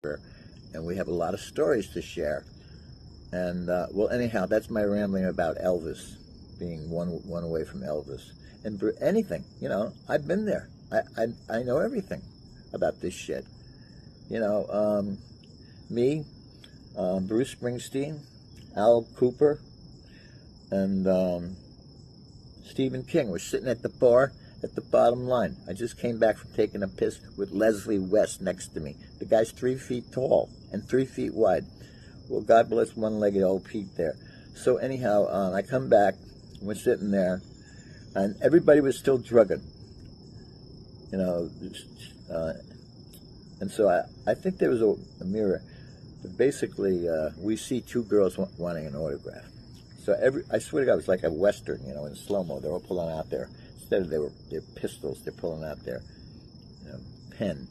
and we have a lot of stories to share. And well, anyhow, that's my rambling about Elvis, being one away from Elvis, and for anything, I've been there. I know everything about this shit. You know, me, Bruce Springsteen, Al Cooper, and Stephen King were sitting at the bar at the bottom line. I just came back from taking a piss with Leslie West next to me. The guy's 3 feet tall and 3 feet wide. Well, God bless one-legged old Pete there. So anyhow, I come back, we're sitting there, and everybody was still drugging. And so I think there was a mirror. But basically, we see two girls wanting an autograph. So I swear to God, it was like a Western, in slow-mo. They're all pulling out their, instead of their pistols, they're pulling out their pen.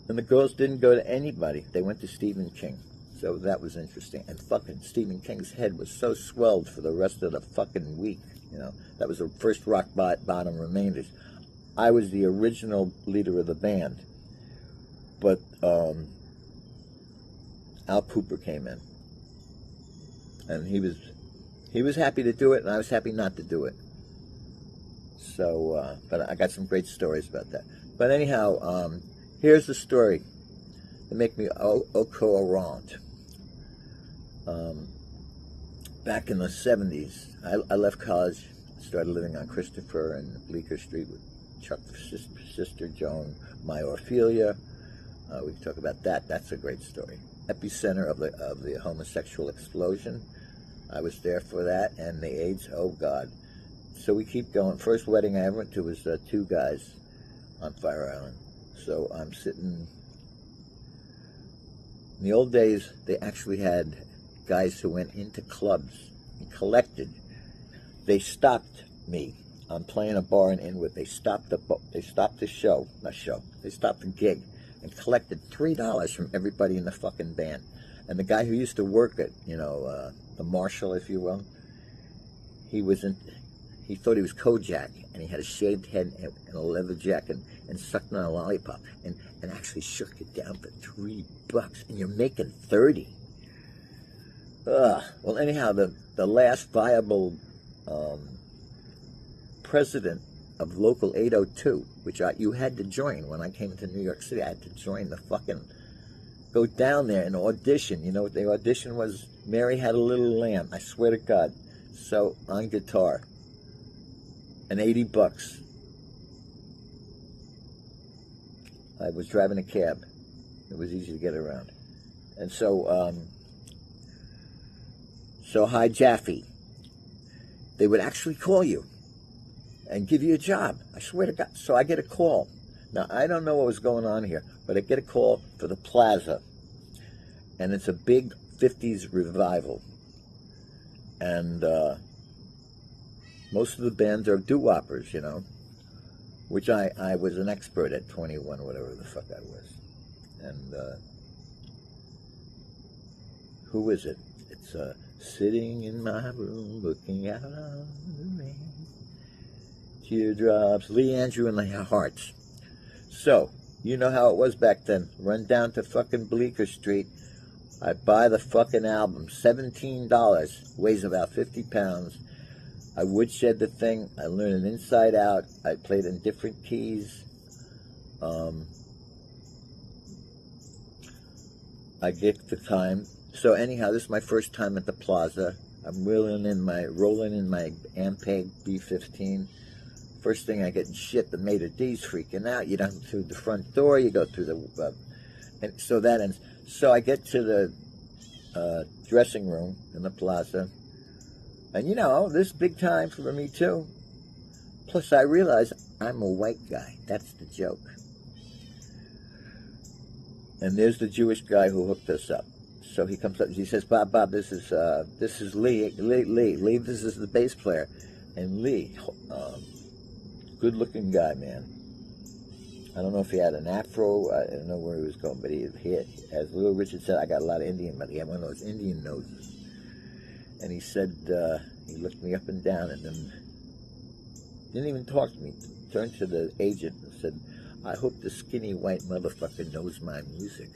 And the girls didn't go to anybody. They went to Stephen King. So that was interesting. And fucking Stephen King's head was so swelled for the rest of the fucking week. That was the first rock bottom remainders. I was the original leader of the band. But Al Cooper came in. And he was happy to do it, and I was happy not to do it. So, but I got some great stories about that. But anyhow, here's the story that make me au courant. Back in the 70s, I left college, started living on Christopher and Bleecker Street with Chuck's sister Joan, my Ophelia. We can talk about that. That's a great story. Epicenter of the homosexual explosion. I was there for that, and the AIDS. Oh God! So we keep going. First wedding I ever went to was two guys on Fire Island. So I'm sitting. In the old days, they actually had guys who went into clubs and collected. They stopped me. I'm playing a bar in Inwood. They stopped the show. Not show. They stopped the gig and collected $3 from everybody in the fucking band. And the guy who used to work at, the marshal, if you will, he thought he was Kojak, and he had a shaved head and a leather jacket and sucked on a lollipop and actually shook it down for $3, and you're making 30. Well, anyhow, the last viable president of Local 802, which you had to join when I came to New York City. I had to join go down there and audition. You know what the audition was? Mary Had a Little Lamb. I swear to God. So, on guitar. And $80. I was driving a cab. It was easy to get around. And so, hi, Jaffe. They would actually call you and give you a job. I swear to God. So I get a call. Now, I don't know what was going on here, but I get a call for the Plaza. And it's a big 50s revival. And most of the bands are doo-woppers, which I was an expert at 21, whatever the fuck I was. And who is it? It's sitting in my room looking out on the rain. Teardrops, Lee Andrew and the Hearts. So, you know how it was back then. Run down to fucking Bleecker Street. I buy the fucking album. $17. Weighs about 50 pounds. I woodshed the thing. I learned it inside out. I played in different keys. I get the time. So anyhow, this is my first time at the Plaza. I'm rolling in my Ampeg B15. First thing I get in shit, the maitre d's freaking out. You don't through the front door, you go through the, and so that ends. So I get to the dressing room in the Plaza, and this is big time for me too. Plus I realize I'm a white guy. That's the joke. And there's the Jewish guy who hooked us up. So he comes up, he says, Bob, this is Lee, this is the bass player. And Lee, good looking guy, man. I don't know if he had an afro, I don't know where he was going, but he had, as Little Richard said, I got a lot of Indian, but he had one of those Indian noses. And he said, he looked me up and down and then didn't even talk to me, turned to the agent and said, I hope the skinny white motherfucker knows my music.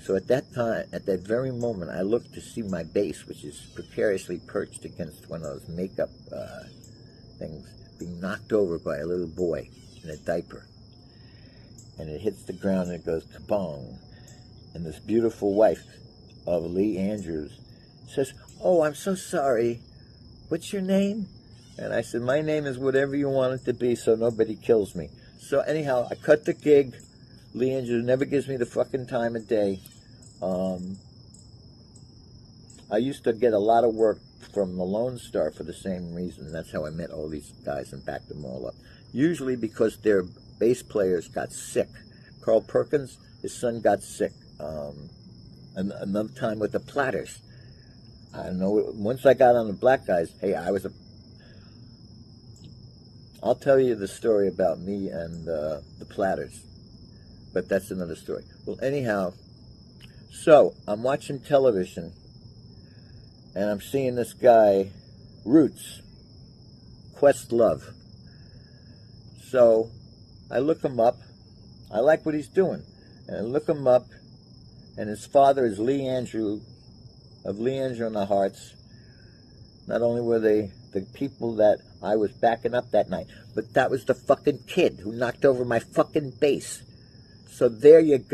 So at that time, at that very moment, I looked to see my bass, which is precariously perched against one of those makeup things, being knocked over by a little boy in a diaper. And it hits the ground and it goes kabong. And this beautiful wife of Lee Andrews says, "Oh, I'm so sorry. What's your name?" And I said, "My name is whatever you want it to be so nobody kills me." So anyhow, I cut the gig. Lee Andrews never gives me the fucking time of day. I used to get a lot of work from the Lone Star for the same reason. That's how I met all these guys and backed them all up. Usually because their bass players got sick. Carl Perkins, his son got sick. Another time with the Platters. I know once I got on the Black Guys, hey, I'll tell you the story about me and the Platters. But that's another story. Well, anyhow, so I'm watching television and I'm seeing this guy, Roots, Questlove. So I look him up. I like what he's doing. And I look him up, and his father is Lee Andrew, of Lee Andrew and the Hearts. Not only were they the people that I was backing up that night, but that was the fucking kid who knocked over my fucking bass. So there you go.